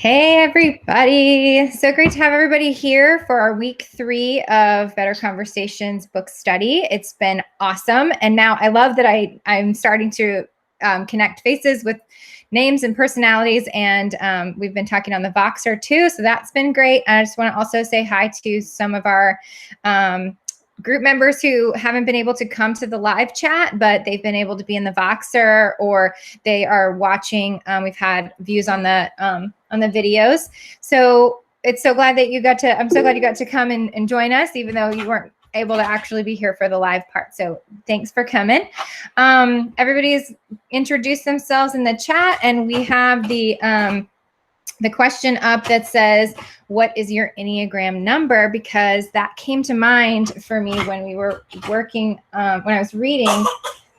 Hey, everybody. So great to have everybody here for our week 3 of Better Conversations book study. It's been awesome. And now I love that I'm starting to connect faces with names and personalities. And we've been talking on the Voxer too. So that's been great. And I just want to also say hi to some of our group members who haven't been able to come to the live chat, but they've been able to be in the Voxer, or they are watching. We've had views on the videos. So it's so glad that I'm so glad you got to come and join us, even though you weren't able to actually be here for the live part. So thanks for coming. Everybody's introduced themselves in the chat, and we have the question up that says, what is your Enneagram number? Because that came to mind for me when we were working, when I was reading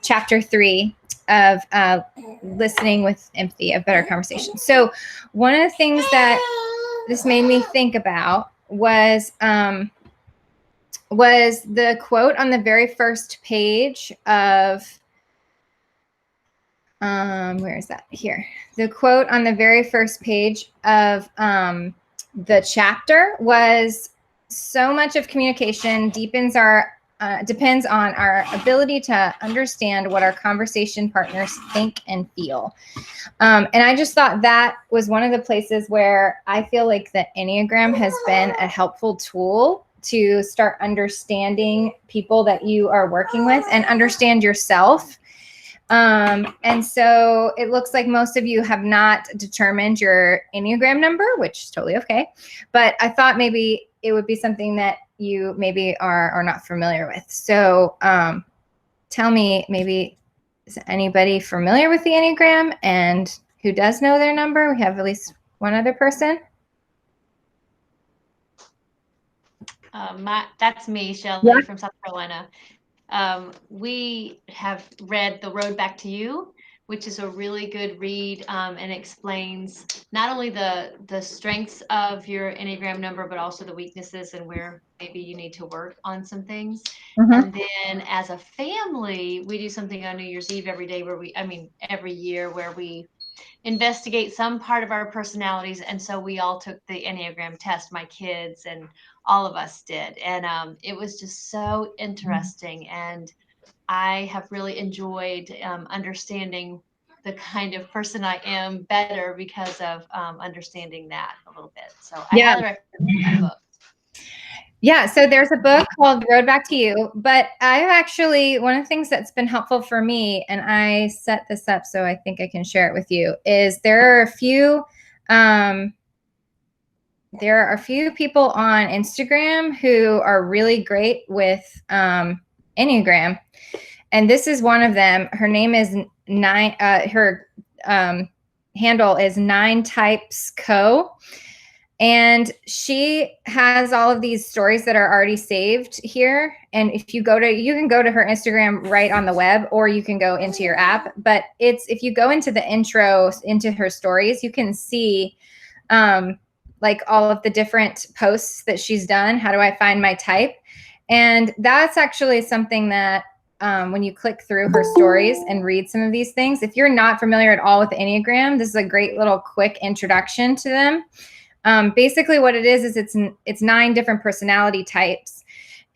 chapter 3 of Listening with Empathy, of Better Conversations. So one of the things that this made me think about was the quote on the very first page of, where is that? Here. The quote on the very first page of the chapter was, so much of communication depends on our ability to understand what our conversation partners think and feel. And I just thought that was one of the places where I feel like the Enneagram has been a helpful tool to start understanding people that you are working with and understand yourself. And so it looks like most of you have not determined your Enneagram number, which is totally okay. But I thought maybe it would be something that you maybe are not familiar with. So tell me, maybe, is anybody familiar with the Enneagram and who does know their number? We have at least one other person. That's me, Shelley, from South Carolina. We have read The Road Back to You, which is a really good read, and explains not only the strengths of your Enneagram number, but also the weaknesses and where maybe you need to work on some things. Mm-hmm. And then as a family, we do something on New Year's Eve every year, where we investigate some part of our personalities. And so we all took the Enneagram test, my kids and all of us did. And it was just so interesting. And I have really enjoyed understanding the kind of person I am better because of understanding that a little bit. So I highly recommend that book. Yeah, so there's a book called The Road Back to You, but I've actually, one of the things that's been helpful for me, and I set this up so I think I can share it with you, is there are a few people on Instagram who are really great with Enneagram, and this is one of them. Her name is her handle is 9 Types Co. And she has all of these stories that are already saved here. And if you can go to her Instagram right on the web, or you can go into your app. But if you go into the intro, into her stories, you can see like all of the different posts that she's done. How do I find my type? And that's actually something that when you click through her stories and read some of these things, if you're not familiar at all with the Enneagram, this is a great little quick introduction to them. Basically what it is it's 9 different personality types,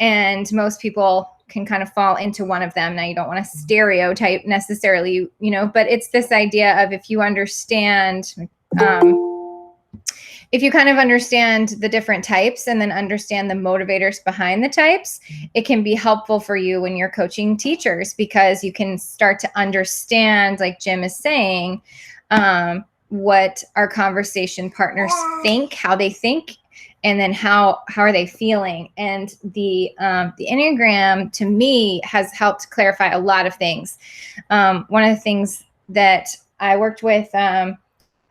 and most people can kind of fall into one of them. Now, you don't want to stereotype necessarily, but it's this idea of if you understand, if you kind of understand the different types and then understand the motivators behind the types, it can be helpful for you when you're coaching teachers, because you can start to understand, like Jim is saying, what our conversation partners think, how they think, and then how are they feeling. And the Enneagram, to me, has helped clarify a lot of things. One of the things that I worked with a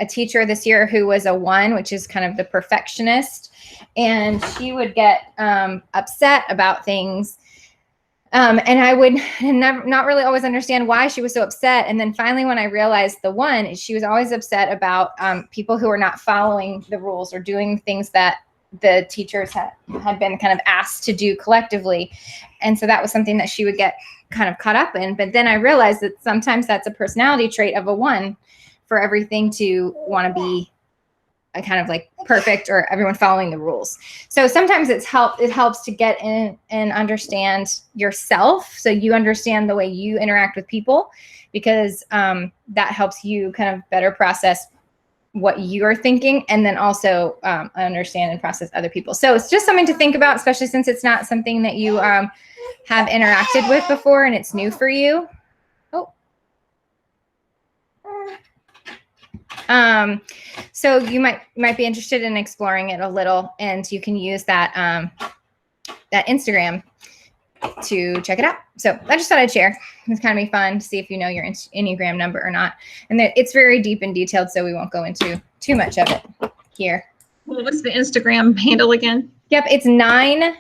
teacher this year who was a 1, which is kind of the perfectionist, and she would get upset about things. And I would not really always understand why she was so upset. And then finally, when I realized the 1, she was always upset about people who are not following the rules or doing things that the teachers had been kind of asked to do collectively. And so that was something that she would get kind of caught up in. But then I realized that sometimes that's a personality trait of a 1, for everything to want to be a kind of like perfect or everyone following the rules. So sometimes it helps to get in and understand yourself, so you understand the way you interact with people, because that helps you kind of better process what you're thinking, and then also understand and process other people. So it's just something to think about, especially since it's not something that you have interacted with before and it's new for you. So you might be interested in exploring it a little, and you can use that that Instagram to check it out. So I just thought I'd share. It's kind of be fun to see if you know your Enneagram number or not. And it's very deep and detailed, so we won't go into too much of it here. Well, what's the Instagram handle again? Yep, it's 9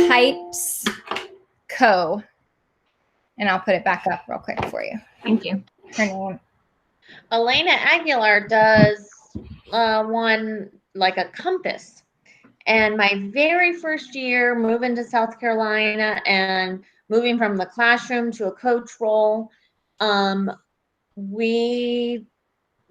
Types Co. And I'll put it back up real quick for you. Thank you. Her name. Elena Aguilar does one like a compass. And my very first year moving to South Carolina and moving from the classroom to a coach role,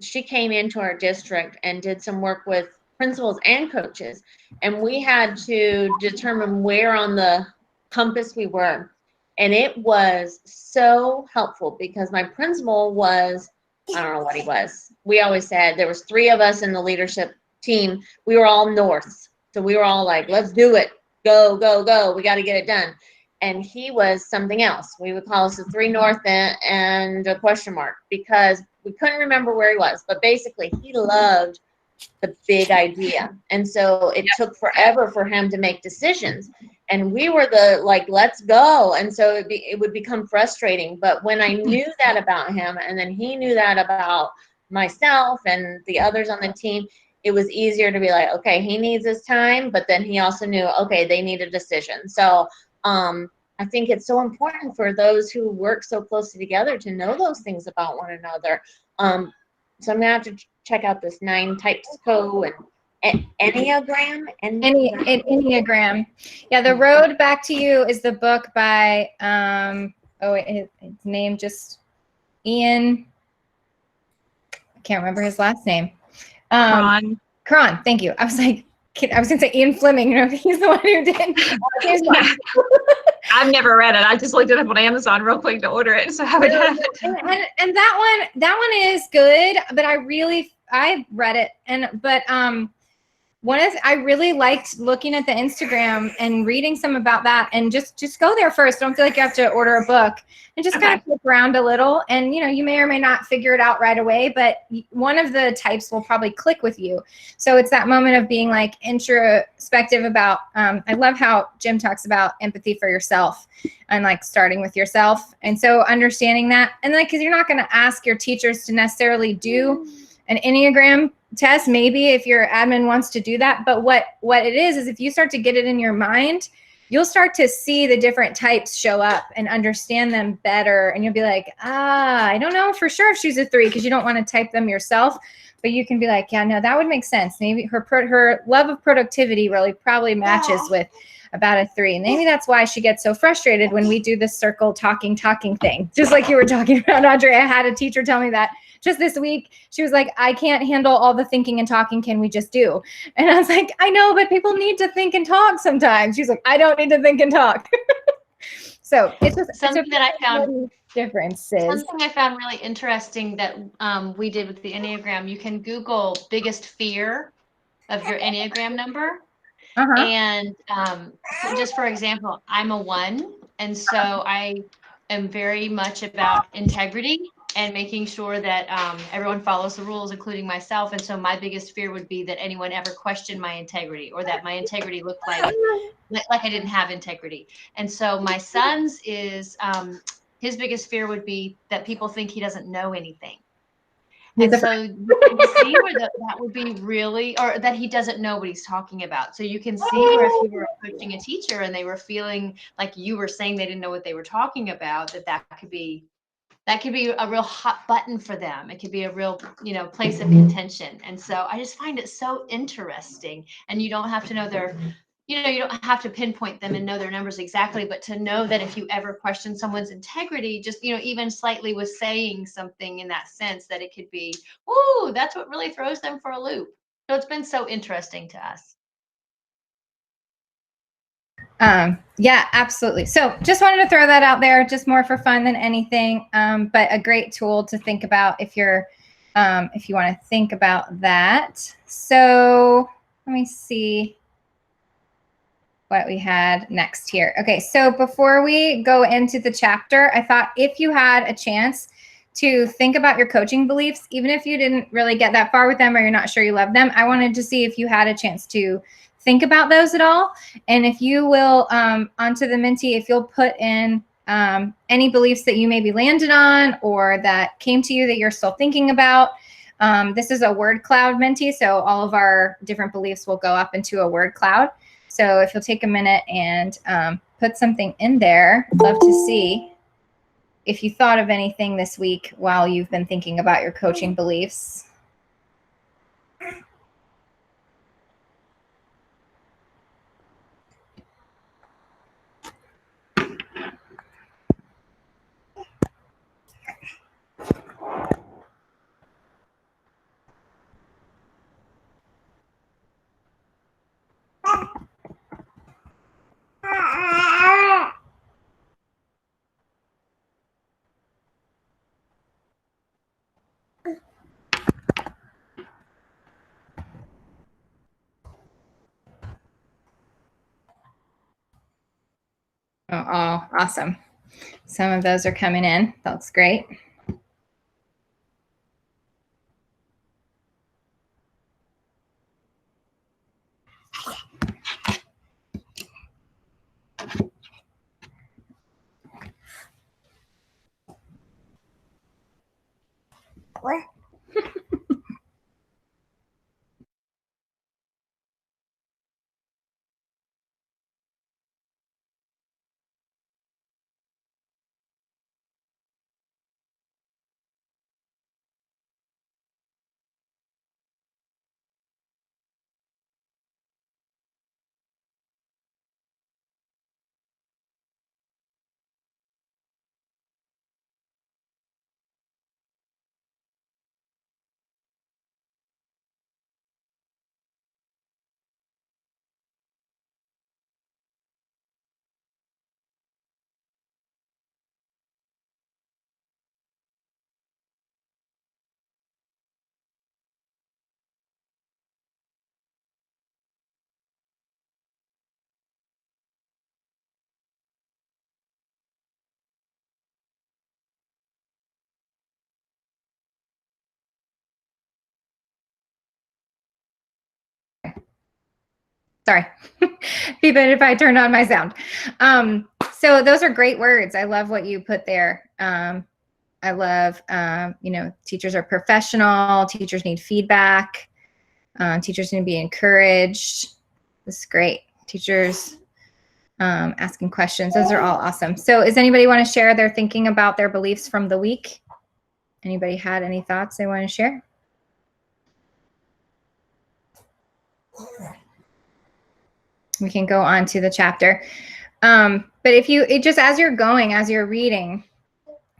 she came into our district and did some work with principals and coaches. And we had to determine where on the compass we were. And it was so helpful because my principal was, I don't know what he was. We always said there was 3 of us in the leadership team. We were all Norths. So we were all like, let's do it. Go, go, go. We got to get it done. And he was something else. We would call us the 3 North and a question mark because we couldn't remember where he was. But basically, he loved the big idea. And so it took forever for him to make decisions. And we were the like, let's go. And so it would become frustrating. But when I knew that about him, and then he knew that about myself and the others on the team, it was easier to be like, okay, he needs his time, but then he also knew, okay, they need a decision. So I think it's so important for those who work so closely together to know those things about one another. So I'm gonna have to check out this 9 Types Co. and Enneagram. Enneagram. Yeah, The Road Back to You is the book by his name just Ian. I can't remember his last name. Cron, thank you. I was gonna say Ian Fleming. You know, he's the one who did. I've never read it. I just looked it up on Amazon real quick to order it, so I haven't had it. And that one is good, but I read it, I really liked looking at the Instagram and reading some about that, and just go there first. Don't feel like you have to order a book, and just kind of look around a little, and you may or may not figure it out right away, but one of the types will probably click with you. So it's that moment of being like introspective about, I love how Jim talks about empathy for yourself and like starting with yourself. And so understanding that, and like, cause you're not going to ask your teachers to necessarily do an Enneagram test, maybe if your admin wants to do that. But what it is if you start to get it in your mind, you'll start to see the different types show up and understand them better. And you'll be like, I don't know for sure if she's a 3, because you don't want to type them yourself. But you can be like, yeah, no, that would make sense. Maybe her love of productivity really probably matches with about a 3. And maybe that's why she gets so frustrated when we do this circle talking thing. Just like you were talking about, Audrey. I had a teacher tell me that just this week. She was like, I can't handle all the thinking and talking. Can we just do? And I was like, I know, but people need to think and talk sometimes. She's like, I don't need to think and talk. So it's just something that I found differences. Something I found really interesting that we did with the Enneagram. You can Google biggest fear of your Enneagram number. And so just for example, I'm a 1. And so I am very much about integrity and making sure that everyone follows the rules, including myself. And so my biggest fear would be that anyone ever questioned my integrity, or that my integrity looked like I didn't have integrity. And so my son's is, his biggest fear would be that people think he doesn't know anything. And so you can see where that would be really, or that he doesn't know what he's talking about. So you can see where if you were coaching a teacher and they were feeling like you were saying they didn't know what they were talking about, that could be a real hot button for them. It could be a real, place of contention. And so I just find it so interesting. And you don't have to know you don't have to pinpoint them and know their numbers exactly, but to know that if you ever question someone's integrity, just, even slightly with saying something in that sense, that it could be, ooh, that's what really throws them for a loop. So it's been so interesting to us. Yeah, absolutely. So just wanted to throw that out there, just more for fun than anything. But a great tool to think about if you're, if you want to think about that. So let me see what we had next here. Okay, so before we go into the chapter, I thought if you had a chance to think about your coaching beliefs, even if you didn't really get that far with them or you're not sure you love them, I wanted to see if you had a chance to think about those at all. And if you will, onto the Menti, if you'll put in any beliefs that you maybe landed on or that came to you that you're still thinking about. This is a word cloud Menti, so all of our different beliefs will go up into a word cloud. So if you'll take a minute and put something in there, I'd love to see if you thought of anything this week while you've been thinking about your coaching beliefs. Oh, awesome. Some of those are coming in. That's great. Sorry, even if I turned on my sound. So those are great words. I love what you put there. I love, you know, teachers are professional. Teachers need feedback. Teachers need to be encouraged. This is great. Teachers asking questions. Those are all awesome. So does anybody want to share their thinking about their beliefs from the week? Anybody had any thoughts they want to share? We can go on to the chapter. But if you, just as you're going, as you're reading,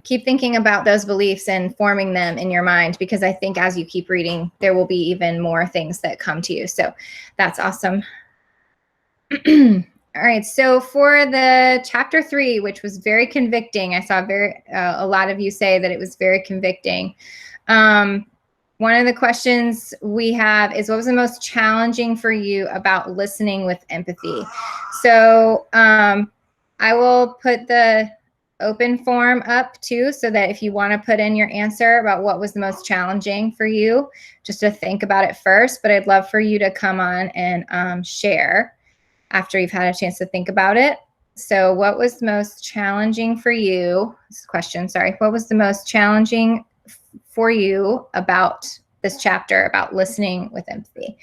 keep thinking about those beliefs and forming them in your mind, because I think as you keep reading, there will be even more things that come to you. So that's awesome. All right. So for the chapter 3, which was very convicting, I saw a lot of you say that it was very convicting. One of the questions we have is, what was the most challenging for you about listening with empathy? So I will put the open form up too, so that if you want to put in your answer about what was the most challenging for you, just to think about it first. But I'd love for you to come on and share after you've had a chance to think about it. So what was the most challenging for you? This is a question, sorry. What was the most challenging for you about this chapter about listening with empathy?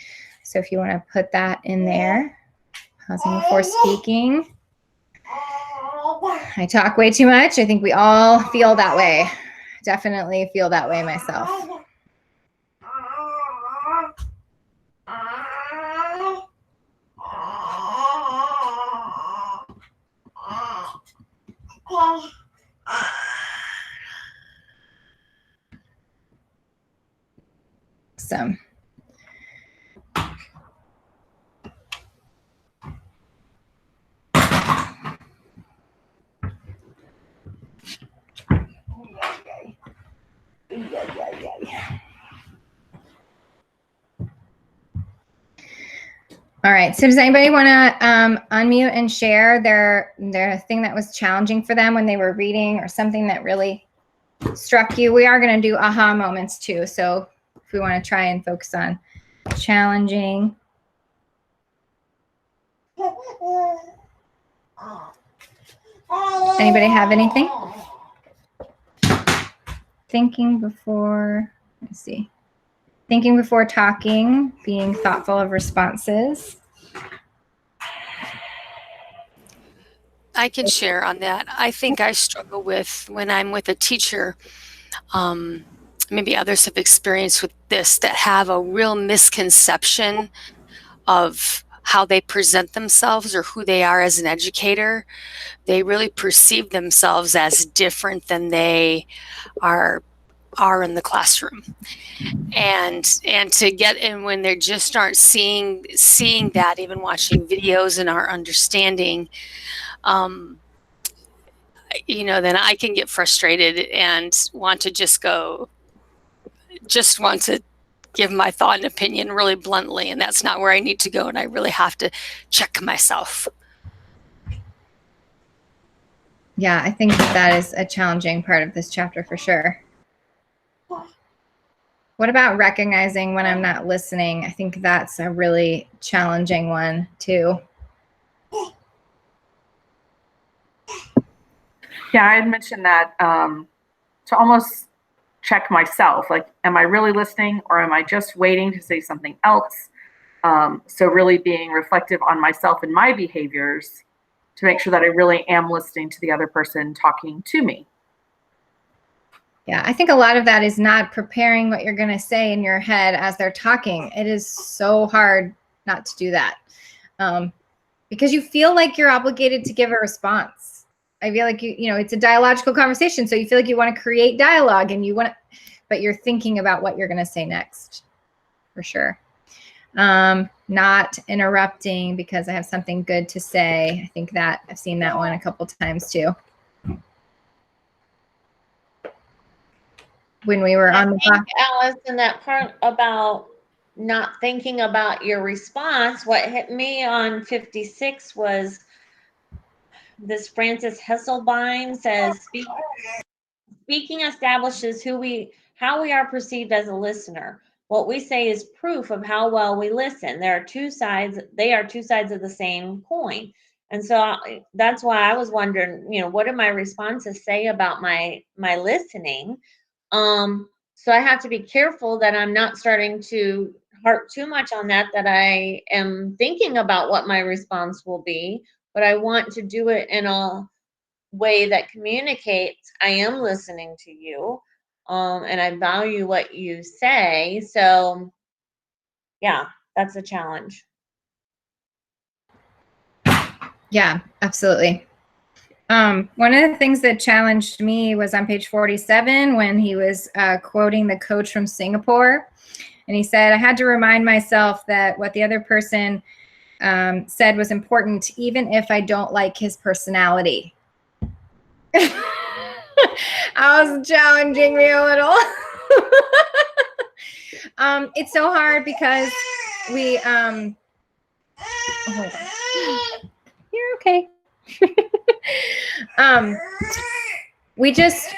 So if you want to put that in there, pausing before speaking. I talk way too much. I think we all feel that way. Definitely feel that way myself. Awesome. All right. So does anybody want to unmute and share their thing that was challenging for them when they were reading, or something that really struck you? We are going to do aha moments too. So if we want to try and focus on challenging. Anybody have anything? Thinking before, let's see. Thinking before talking, being thoughtful of responses. I can share on that. I think I struggle with when I'm with a teacher, maybe others have experienced with this, that have a real misconception of how they present themselves or who they are as an educator. They really perceive themselves as different than they are in the classroom. And to get in when they just aren't seeing that, even watching videos and our understanding, then I can get frustrated and want to want to give my thought and opinion really bluntly, and that's not where I need to go, and I really have to check myself. Yeah, I think that is a challenging part of this chapter for sure. What about recognizing when I'm not listening? I think that's a really challenging one too. Yeah, I had mentioned that to almost check myself, like, am I really listening, or am I just waiting to say something else? So really being reflective on myself and my behaviors to make sure that I really am listening to the other person talking to me. Yeah, I think a lot of that is not preparing what you're going to say in your head as they're talking. It is so hard not to do that because you feel like you're obligated to give a response. I feel like it's a dialogical conversation, so you feel like you want to create dialogue and but you're thinking about what you're going to say next, for sure. Not interrupting because I have something good to say. I think that I've seen that one a couple times too. When we were on the I think, Alice, in that part about not thinking about your response, what hit me on 56 was this Frances Hesselbein says, speaking establishes how we are perceived as a listener. What we say is proof of how well we listen. They are two sides of the same coin. And so that's why I was wondering, what do my responses say about my listening? So I have to be careful that I'm not starting to harp too much on that I am thinking about what my response will be, but I want to do it in a way that communicates I am listening to you, and I value what you say. So yeah, that's a challenge. Yeah, absolutely. One of the things that challenged me was on page 47 when he was quoting the coach from Singapore. And he said, I had to remind myself that what the other person said was important, even if I don't like his personality. I was challenging me a little. It's so hard because we, you're okay. We just,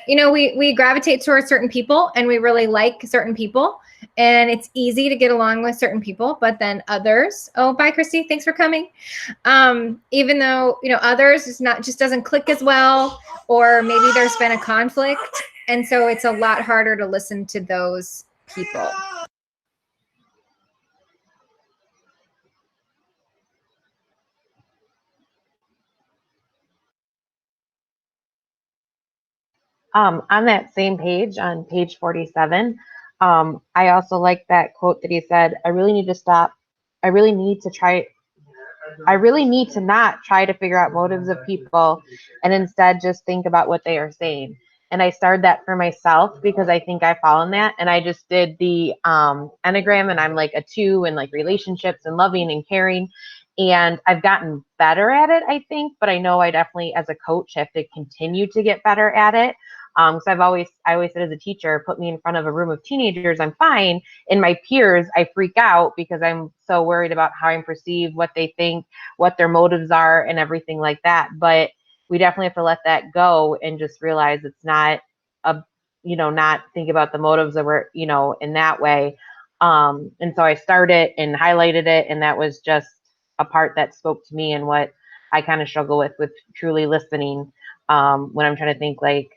we gravitate towards certain people and we really like certain people, and it's easy to get along with certain people, but then others, oh, bye, Christy, thanks for coming. Even though, others just doesn't click as well, or maybe there's been a conflict. And so it's a lot harder to listen to those people. On that same page, on page 47, I also like that quote that he said, I really need to stop. I really need to not try to figure out motives of people and instead just think about what they are saying. And I started that for myself because I think I fall in that. And I just did the Enneagram, and I'm like a 2 in like relationships and loving and caring. And I've gotten better at it, I think, but I know I definitely, as a coach, have to continue to get better at it. So I always said as a teacher, put me in front of a room of teenagers, I'm fine. In my peers, I freak out because I'm so worried about how I'm perceived, what they think, what their motives are, and everything like that. But we definitely have to let that go and just realize it's not not think about the motives that were, in that way. And so I started and highlighted it, and that was just a part that spoke to me and what I kind of struggle with truly listening, when I'm trying to think like,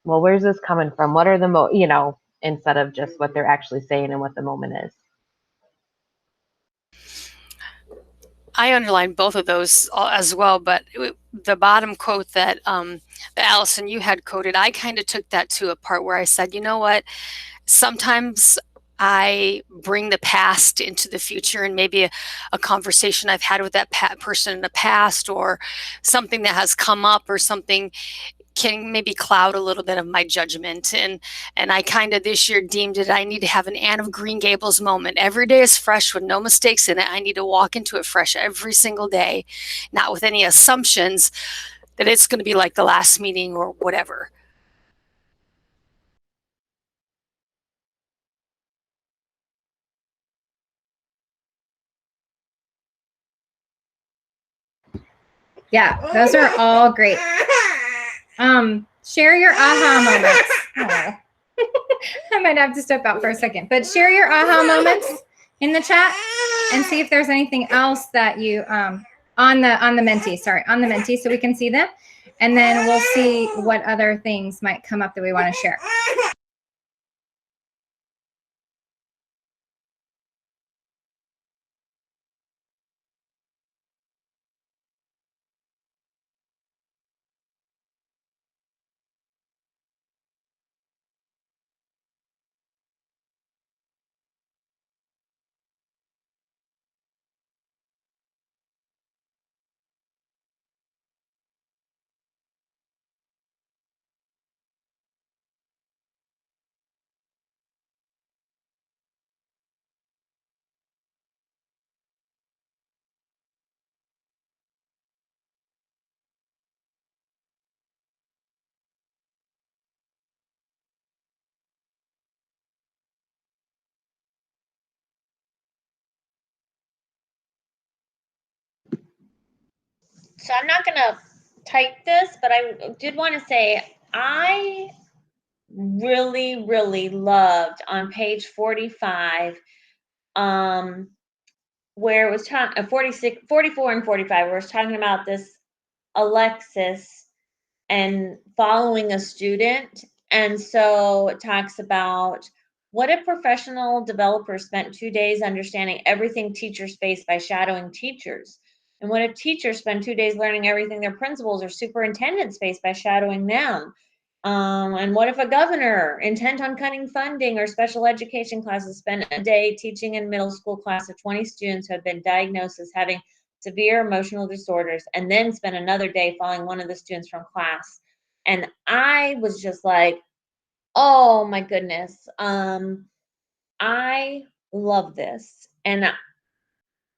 well, where's this coming from? What are the instead of just what they're actually saying and what the moment is. I underlined both of those as well, but the bottom quote that Allison, you had quoted, I kind of took that to a part where I said, you know what, sometimes I bring the past into the future, and maybe a conversation I've had with that person in the past, or something that has come up, or something can maybe cloud a little bit of my judgment. And I kind of this year deemed it, I need to have an Anne of Green Gables moment. Every day is fresh with no mistakes in it. I need to walk into it fresh every single day, not with any assumptions that it's going to be like the last meeting or whatever. Yeah, those are all great. Share your aha moments. I might have to step out for a second, but share your aha moments in the chat and see if there's anything else that you on the Menti, so we can see them, and then we'll see what other things might come up that we want to share. So I'm not going to type this, but I did want to say I really, really loved on page 45, where it was talking 46, 44 and 45, where it's talking about this Alexis and following a student. And so it talks about, what if professional developers spent 2 days understanding everything teachers face by shadowing teachers? And what if teachers spend 2 days learning everything their principals or superintendents face by shadowing them? And what if a governor intent on cutting funding or special education classes spent a day teaching in middle school class of 20 students who have been diagnosed as having severe emotional disorders, and then spent another day following one of the students from class? And I was just like, oh my goodness. I love this. And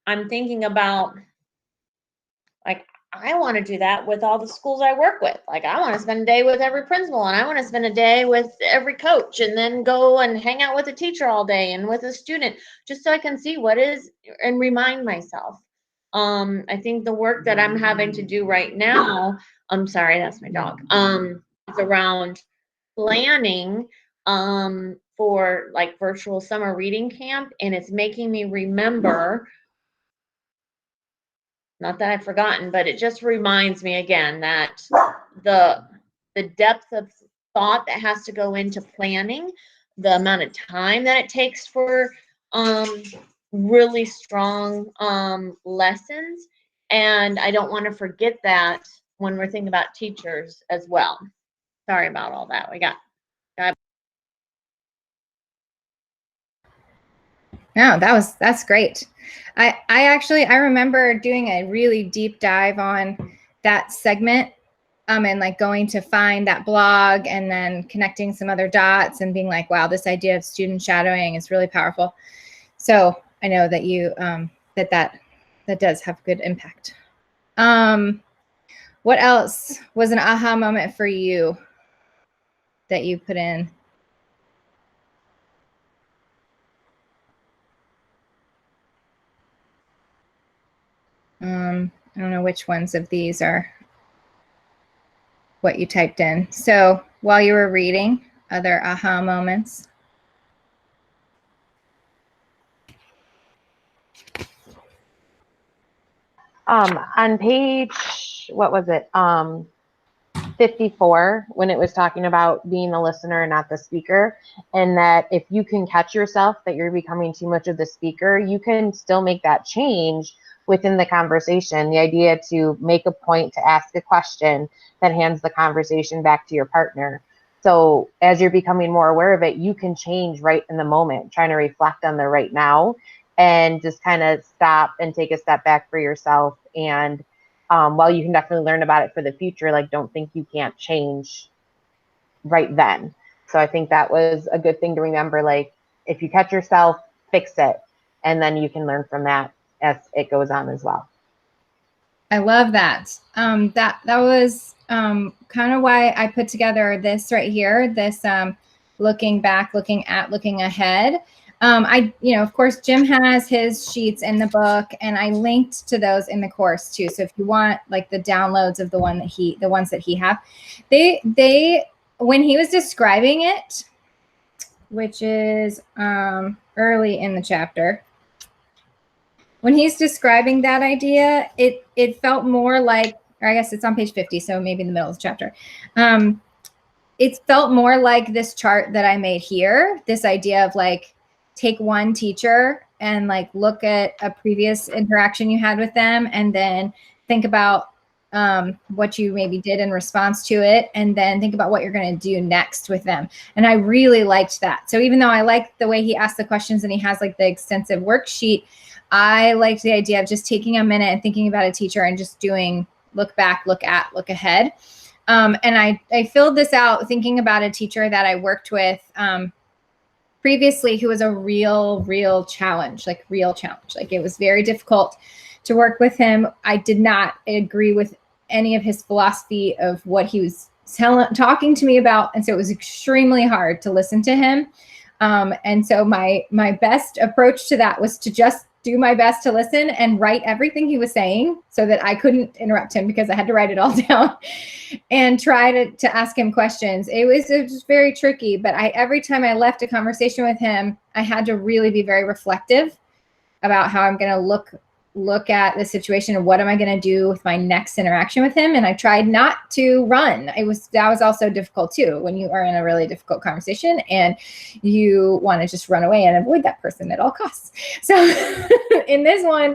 I'm thinking about, like, I want to do that with all the schools I work with. Like, I want to spend a day with every principal, and I want to spend a day with every coach, and then go and hang out with a teacher all day and with a student, just so I can see what is, and remind myself. I think the work that I'm having to do right now, I'm sorry, that's my dog. It's around planning for like virtual summer reading camp, and it's making me remember, not that I've forgotten, but it just reminds me again that the depth of thought that has to go into planning, the amount of time that it takes for really strong lessons, and I don't want to forget that when we're thinking about teachers as well. Sorry about all that. No, that's great. I remember doing a really deep dive on that segment, and like going to find that blog and then connecting some other dots and being like, wow, this idea of student shadowing is really powerful. So I know that you that does have good impact. What else was an aha moment for you? that you put in. I don't know which ones of these are what you typed in. So while you were reading, other aha moments. On page, what was it? 54, when it was talking about being the listener and not the speaker, and that if you can catch yourself that you're becoming too much of the speaker, you can still make that change within the conversation. The idea to make a point to ask a question that hands the conversation back to your partner. So as you're becoming more aware of it, you can change right in the moment, trying to reflect on the right now and just kind of stop and take a step back for yourself. And while you can definitely learn about it for the future, like, don't think you can't change right then. So I think that was a good thing to remember. Like, if you catch yourself, fix it. And then you can learn from that as it goes on as well. I love that. That was kind of why I put together this right here, this looking back, looking at, looking ahead. Of course, Jim has his sheets in the book, and I linked to those in the course too. So if you want like the downloads of the ones that he have, they when he was describing it, which is early in the chapter, when he's describing that idea, it felt more like, or I guess it's on page 50, so maybe in the middle of the chapter. It felt more like this chart that I made here, this idea of like, take one teacher and like look at a previous interaction you had with them, and then think about what you maybe did in response to it, and then think about what you're going to do next with them. And I really liked that. So even though I liked the way he asked the questions and he has like the extensive worksheet, I liked the idea of just taking a minute and thinking about a teacher and just doing look back, look at, look ahead. And I filled this out thinking about a teacher that I worked with previously who was a real challenge, like real challenge. Like, it was very difficult to work with him. I did not agree with any of his philosophy of what he was talking to me about. And so it was extremely hard to listen to him. And so my best approach to that was to just do my best to listen and write everything he was saying so that I couldn't interrupt him because I had to write it all down, and try to ask him questions. It was just very tricky, but every time I left a conversation with him, I had to really be very reflective about how I'm going to look at the situation and what am I going to do with my next interaction with him. And I tried not to run. That was also difficult too, when you are in a really difficult conversation and you want to just run away and avoid that person at all costs. So in this one,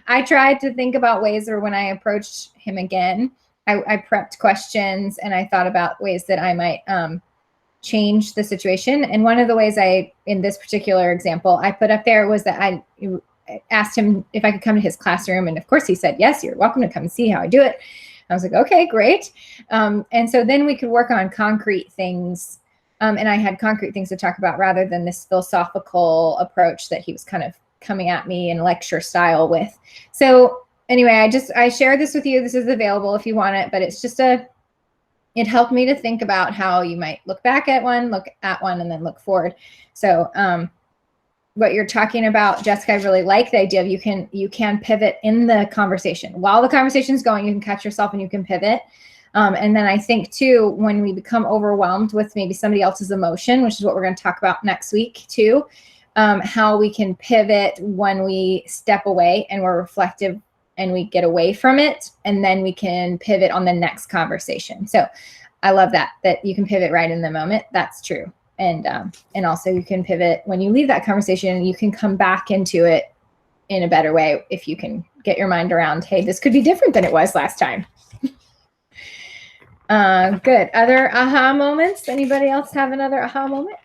I tried to think about ways where when I approached him again, I prepped questions and I thought about ways that I might change the situation. And one of the ways in this particular example, I put up there was that I asked him if I could come to his classroom. And of course he said, yes, you're welcome to come and see how I do it. I was like, okay, great. And so then we could work on concrete things. And I had concrete things to talk about rather than this philosophical approach that he was kind of coming at me in lecture style with. So anyway, I shared this with you. This is available if you want it, but it's just it helped me to think about how you might look back at one, and then look forward. So, what you're talking about, Jessica, I really like the idea of you can pivot in the conversation. While the conversation is going, you can catch yourself and you can pivot. And then I think too, when we become overwhelmed with maybe somebody else's emotion, which is what we're going to talk about next week too, how we can pivot when we step away and we're reflective and we get away from it, and then we can pivot on the next conversation. So I love that you can pivot right in the moment. That's true. And also you can pivot when you leave that conversation, and you can come back into it in a better way if you can get your mind around, hey, this could be different than it was last time. Good. Other aha moments? Anybody else have another aha moment?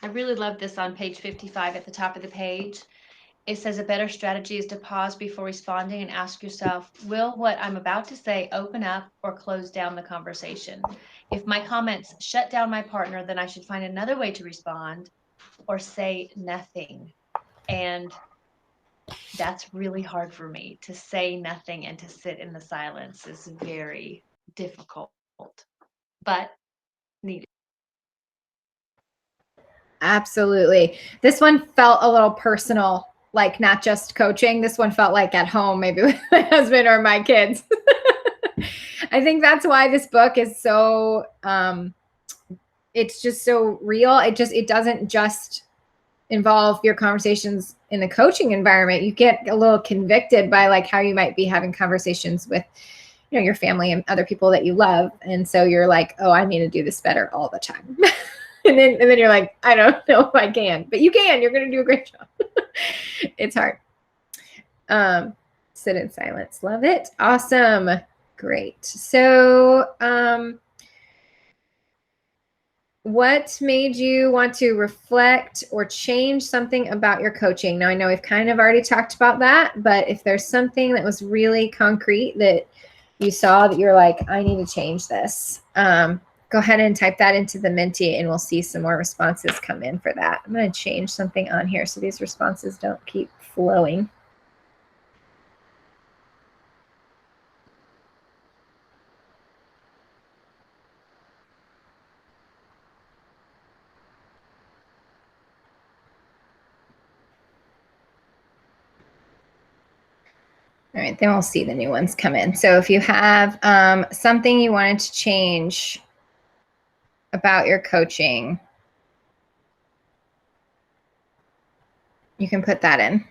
I really love this on page 55 at the top of the page. It says a better strategy is to pause before responding and ask yourself, will what I'm about to say open up or close down the conversation? If my comments shut down my partner, then I should find another way to respond or say nothing. And that's really hard for me. To say nothing and to sit in the silence is very difficult, but needed. Absolutely. This one felt a little personal, like not just coaching. This one felt like at home, maybe with my husband or my kids. I think that's why this book is so, it's just so real. It doesn't just involve your conversations in the coaching environment. You get a little convicted by like how you might be having conversations with, you know, your family and other people that you love. And so you're like, oh, I need to do this better all the time. and then you're like, I don't know if I can, but you can. You're going to do a great job. It's hard. Sit in silence. Love it. Awesome. Great. So, what made you want to reflect or change something about your coaching? Now, I know we've kind of already talked about that, but if there's something that was really concrete that you saw that you're like, I need to change this, go ahead and type that into the Menti and we'll see some more responses come in for that. I'm going to change something on here so these responses don't keep flowing. All right, then we'll see the new ones come in. So if you have something you wanted to change about your coaching, you can put that in.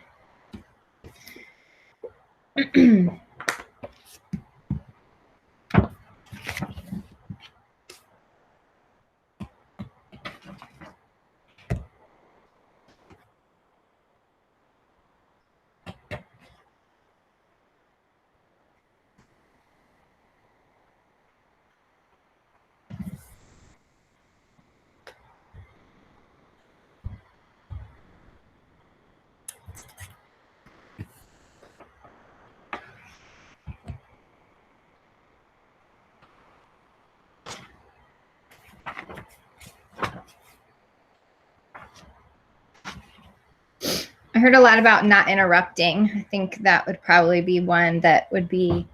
I heard a lot about not interrupting. I think that would probably be one that would be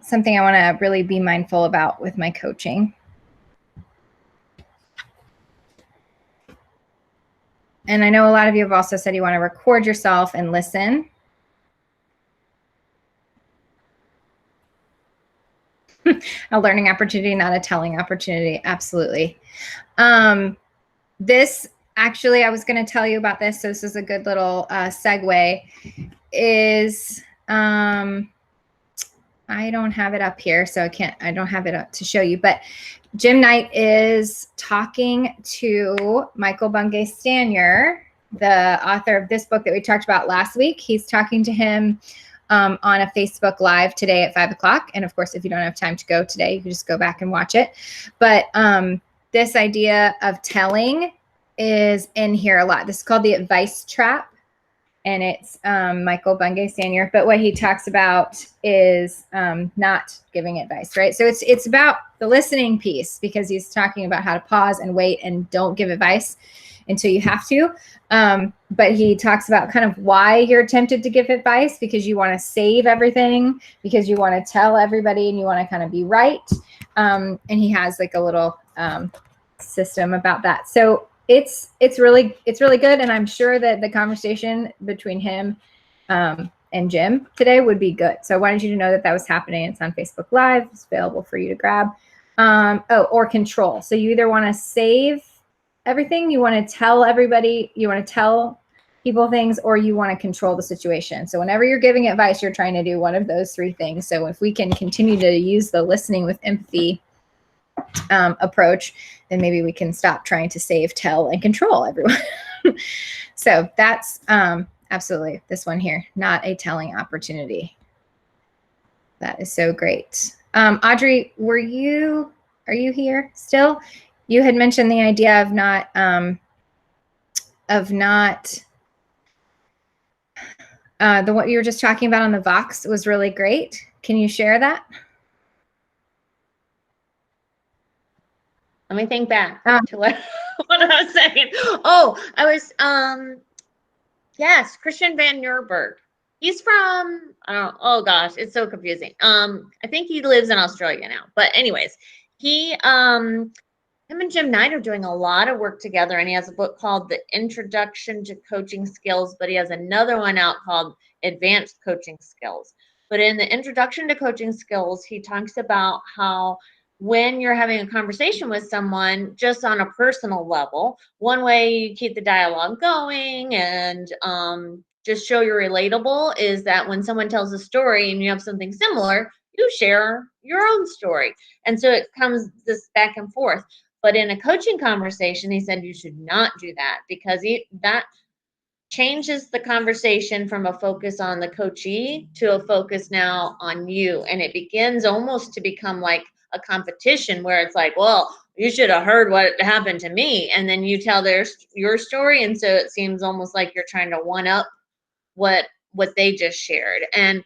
something I want to really be mindful about with my coaching. And I know a lot of you have also said you want to record yourself and listen. A learning opportunity, not a telling opportunity. Absolutely. This actually, I was going to tell you about this. So this is a good little segue. Is I don't have it up here, so I don't have it up to show you, but Jim Knight is talking to Michael Bungay Stanier, the author of this book that we talked about last week. He's talking to him on a Facebook Live today at 5 o'clock. And of course, if you don't have time to go today, you can just go back and watch it. But this idea of telling is in here a lot. This is called the advice trap. And it's Michael Bungay Stanier. But what he talks about is not giving advice, right? So it's about the listening piece, because he's talking about how to pause and wait and don't give advice until you have to. But he talks about kind of why you're tempted to give advice, because you want to save everything, because you want to tell everybody and you want to kind of be right. And he has like a little system about that. So it's really good, and I'm sure that the conversation between him and Jim today would be good. So I wanted you to know that that was happening. It's on Facebook Live. It's available for you to grab. Or control. So you either want to save everything, you want to tell everybody, you want to tell people things, or you want to control the situation. So whenever you're giving advice, you're trying to do one of those three things. So if we can continue to use the listening with empathy approach, then maybe we can stop trying to save, tell, and control everyone. So that's absolutely this one here, not a telling opportunity. That is so great. Audrey, are you here still? You had mentioned the idea of not what you were just talking about on the Vox was really great. Can you share that? Let me think back to what I was saying. Oh, I was Yes, Christian Van Nurburg. He's from, oh gosh, it's so confusing. I think he lives in Australia now. But anyways, him and Jim Knight are doing a lot of work together, and he has a book called The Introduction to Coaching Skills, but he has another one out called Advanced Coaching Skills. But in the Introduction to Coaching Skills, he talks about how when you're having a conversation with someone just on a personal level, one way you keep the dialogue going and just show you're relatable is that when someone tells a story and you have something similar, you share your own story. And so it comes this back and forth. But in a coaching conversation, he said you should not do that because that changes the conversation from a focus on the coachee to a focus now on you. And it begins almost to become like a competition where it's like, well, you should have heard what happened to me. And then you tell your story. And so it seems almost like you're trying to one up what they just shared. And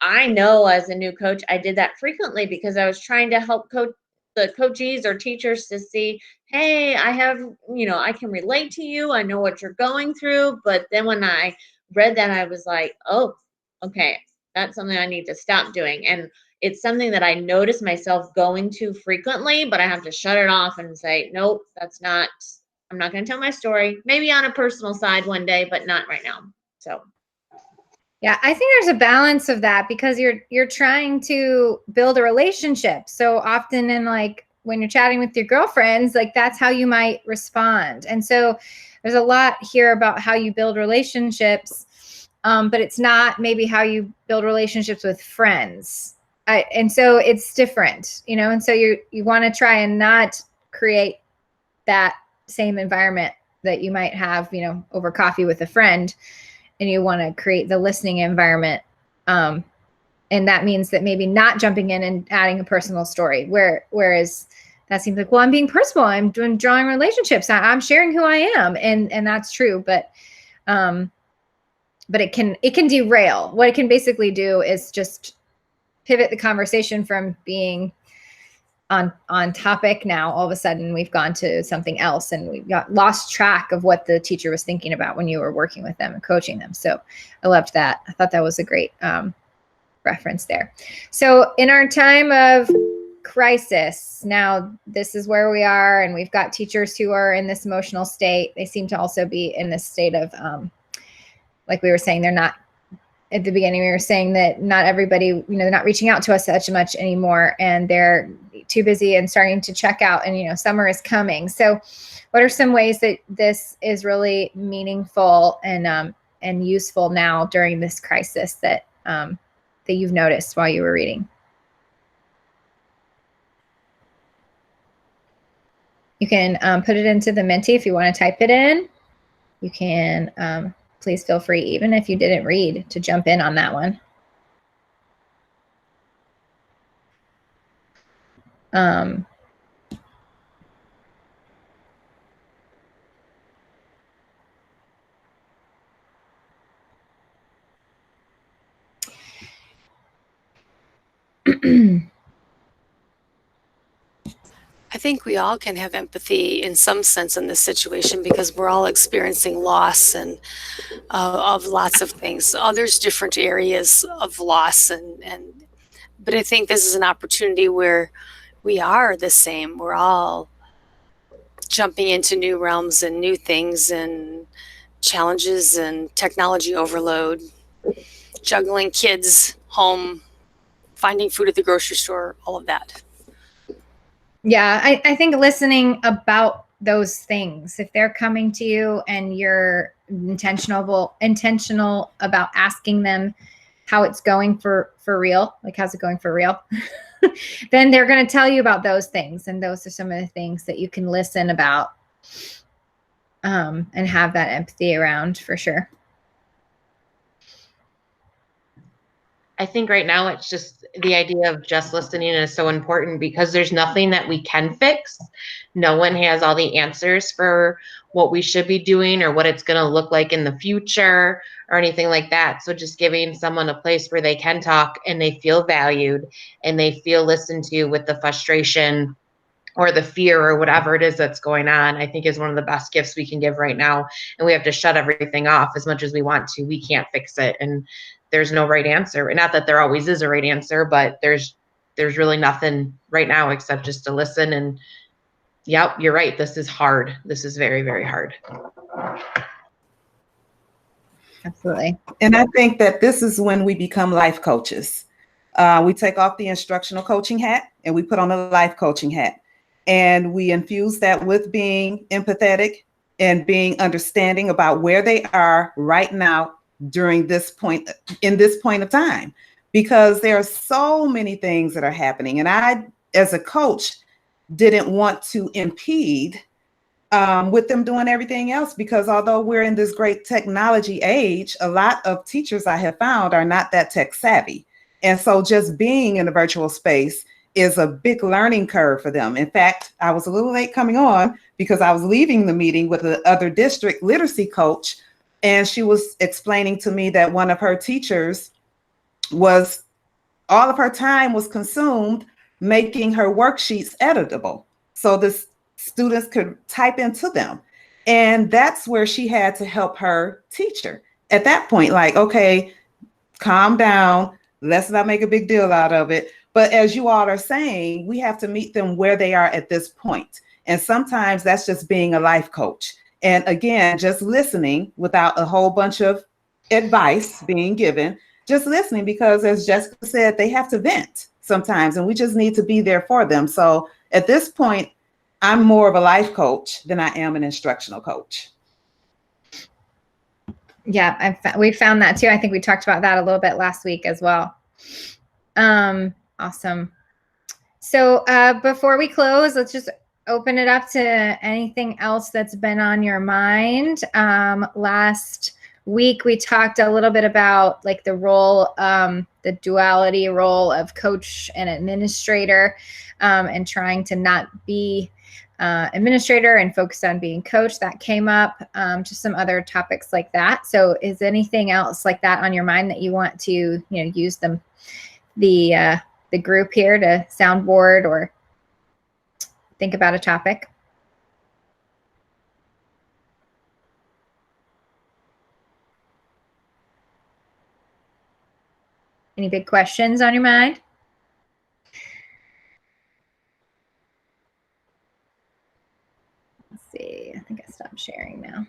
I know as a new coach, I did that frequently because I was trying to help the coachees or teachers to see, hey, I have, I can relate to you. I know what you're going through. But then when I read that, I was like, oh, okay, that's something I need to stop doing. And it's something that I notice myself going to frequently, but I have to shut it off and say, nope, I'm not going to tell my story. Maybe on a personal side one day, but not right now. So. Yeah, I think there's a balance of that because you're trying to build a relationship. So often in like when you're chatting with your girlfriends, like that's how you might respond. And so there's a lot here about how you build relationships, but it's not maybe how you build relationships with friends. And so it's different, and so you want to try and not create that same environment that you might have, over coffee with a friend. And you want to create the listening environment. And that means that maybe not jumping in and adding a personal story, whereas that seems like, well, I'm being personal. I'm drawing relationships. I'm sharing who I am. And that's true. But it can derail. What it can basically do is just pivot the conversation from being on topic. Now all of a sudden we've gone to something else and we've lost track of what the teacher was thinking about when you were working with them and coaching them. So I loved that. I thought that was a great reference there. So in our time of crisis, now this is where we are, and we've got teachers who are in this emotional state. They seem to also be in this state of like we were saying, they're not. At the beginning, we were saying that not everybody, they're not reaching out to us such much anymore, and they're too busy and starting to check out, and, summer is coming. So what are some ways that this is really meaningful and useful now during this crisis that you've noticed while you were reading? You can put it into the Menti if you want to type it in. You can please feel free, even if you didn't read, to jump in on that one. I think we all can have empathy in some sense in this situation because we're all experiencing loss and of lots of things. There's different areas of loss, but I think this is an opportunity where we are the same. We're all jumping into new realms and new things and challenges and technology overload, juggling kids, home, finding food at the grocery store, all of that. Yeah, I think listening about those things, if they're coming to you and you're intentional about asking them how it's going for real, like how's it going for real, then they're going to tell you about those things. And those are some of the things that you can listen about and have that empathy around for sure. I think right now it's just the idea of just listening is so important because there's nothing that we can fix. No one has all the answers for what we should be doing or what it's going to look like in the future or anything like that. So just giving someone a place where they can talk and they feel valued and they feel listened to with the frustration or the fear or whatever it is that's going on, I think is one of the best gifts we can give right now. And we have to shut everything off as much as we want to. We can't fix it. And there's no right answer. Not that there always is a right answer, but there's really nothing right now except just to listen. And yep, you're right. This is hard. This is very, very hard. Absolutely. And I think that this is when we become life coaches. We take off the instructional coaching hat and we put on a life coaching hat. And we infuse that with being empathetic and being understanding about where they are right now during this point, in this point of time, because there are so many things that are happening. And I, as a coach, didn't want to impede with them doing everything else, because although we're in this great technology age, a lot of teachers I have found are not that tech savvy. And so just being in a virtual space is a big learning curve for them. In fact, I was a little late coming on because I was leaving the meeting with the other district literacy coach, and she was explaining to me that one of her teachers was, all of her time was consumed making her worksheets editable so the students could type into them. And that's where she had to help her teacher at that point, like, okay, calm down, let's not make a big deal out of it. But as you all are saying, we have to meet them where they are at this point. And sometimes that's just being a life coach. And again, just listening without a whole bunch of advice being given, just listening, because as Jessica said, they have to vent sometimes, and we just need to be there for them. So at this point, I'm more of a life coach than I am an instructional coach. Yeah, we found that too. I think we talked about that a little bit last week as well. Awesome. So before we close, let's just open it up to anything else that's been on your mind. Last week, we talked a little bit about like the role, the duality role of coach and administrator, and trying to not be administrator and focus on being coach. That came up, just some other topics like that. So is anything else like that on your mind that you want to, use the group here to soundboard or think about a topic? Any big questions on your mind? Let's see. I think I stopped sharing now.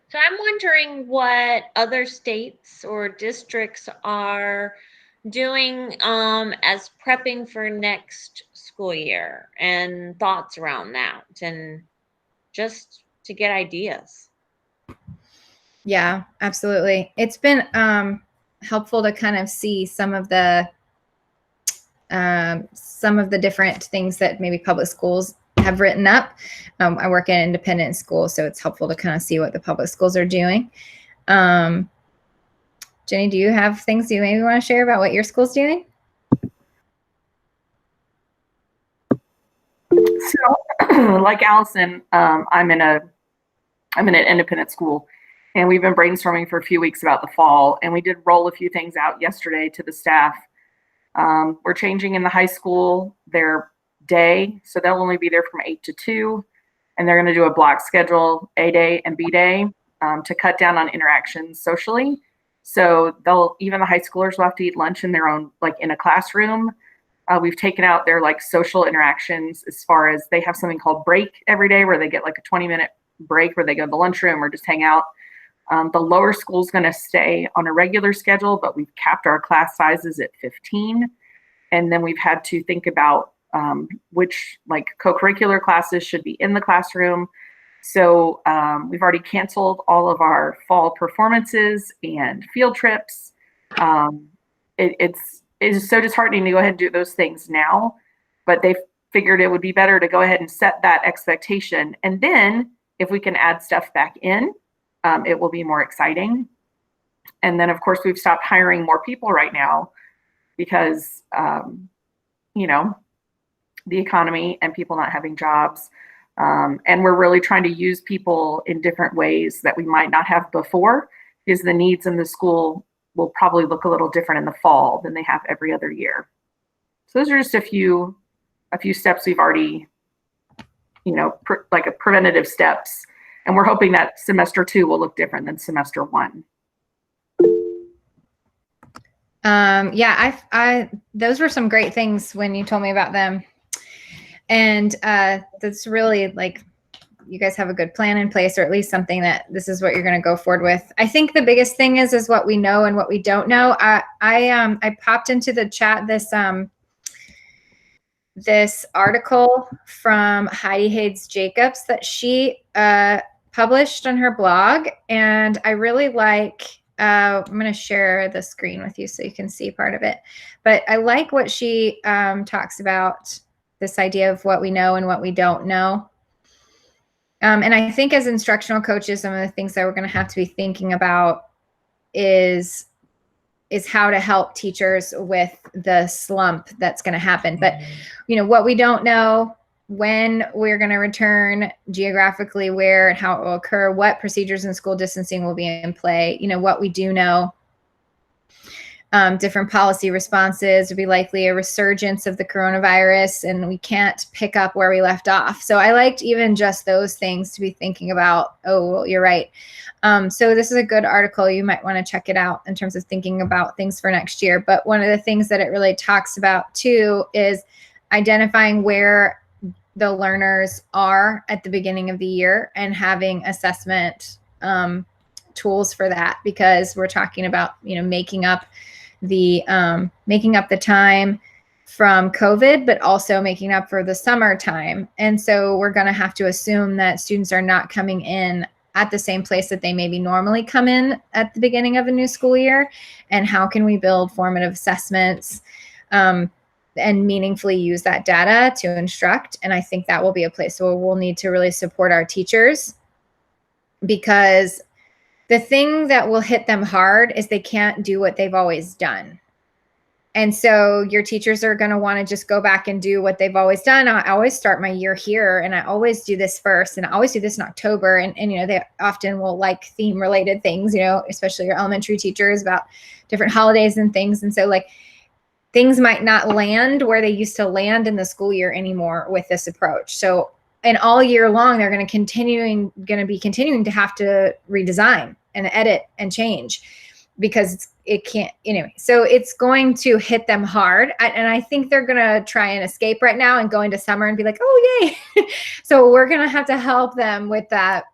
So I'm wondering what other states or districts are doing as prepping for next school year, and thoughts around that, and just to get ideas. Yeah, absolutely. It's been helpful to kind of see some of the different things that maybe public schools have written up. I work in an independent school, so it's helpful to kind of see what the public schools are doing. Jenny, do you have things you maybe want to share about what your school's doing? So, like Allison, I'm in an independent school, and we've been brainstorming for a few weeks about the fall, and we did roll a few things out yesterday to the staff. We're changing in the high school their day, so they'll only be there from 8 to 2, and they're going to do a block schedule, A day and B day, to cut down on interactions socially. So even the high schoolers will have to eat lunch in their own, like in a classroom. We've taken out their like social interactions, as far as they have something called break every day, where they get like a 20-minute break where they go to the lunchroom or just hang out. The lower school is going to stay on a regular schedule, but we've capped our class sizes at 15. And then we've had to think about which like co-curricular classes should be in the classroom. So we've already canceled all of our fall performances and field trips. It's so disheartening to go ahead and do those things now, but they figured it would be better to go ahead and set that expectation. And then if we can add stuff back in, it will be more exciting. And then of course we've stopped hiring more people right now because, the economy and people not having jobs. And we're really trying to use people in different ways that we might not have before, because the needs in the school will probably look a little different in the fall than they have every other year. So those are just a few steps we've already, like a preventative steps. And we're hoping that semester 2 will look different than semester 1. Yeah, those were some great things when you told me about them. And that's really like, you guys have a good plan in place, or at least something that this is what you're going to go forward with. I think the biggest thing is what we know and what we don't know. I popped into the chat this article from Heidi Hayes Jacobs that she published on her blog, and I really like. I'm going to share the screen with you so you can see part of it. But I like what she talks about, this idea of what we know and what we don't know. And I think as instructional coaches, some of the things that we're going to have to be thinking about is how to help teachers with the slump that's going to happen. But, what we don't know, when we're going to return, geographically where and how it will occur, what procedures and school distancing will be in play, what we do know. Different policy responses would be likely a resurgence of the coronavirus, and we can't pick up where we left off. So I liked even just those things to be thinking about. Oh, well, you're right. So this is a good article. You might want to check it out in terms of thinking about things for next year. But one of the things that it really talks about too is identifying where the learners are at the beginning of the year and having assessment tools for that, because we're talking about, making up the time from COVID, but also making up for the summertime. And so we're going to have to assume that students are not coming in at the same place that they maybe normally come in at the beginning of a new school year. And how can we build formative assessments and meaningfully use that data to instruct? And I think that will be a place where we'll need to really support our teachers, because the thing that will hit them hard is they can't do what they've always done. And so your teachers are going to want to just go back and do what they've always done. I always start my year here, and I always do this first, and I always do this in October. And they often will like theme related things, especially your elementary teachers, about different holidays and things. And so like things might not land where they used to land in the school year anymore with this approach. So, and all year long, they're going to be continuing to have to redesign and edit and change, because it can't anyway. So it's going to hit them hard. And I think they're going to try and escape right now and go into summer and be like, oh, yay. So we're going to have to help them with that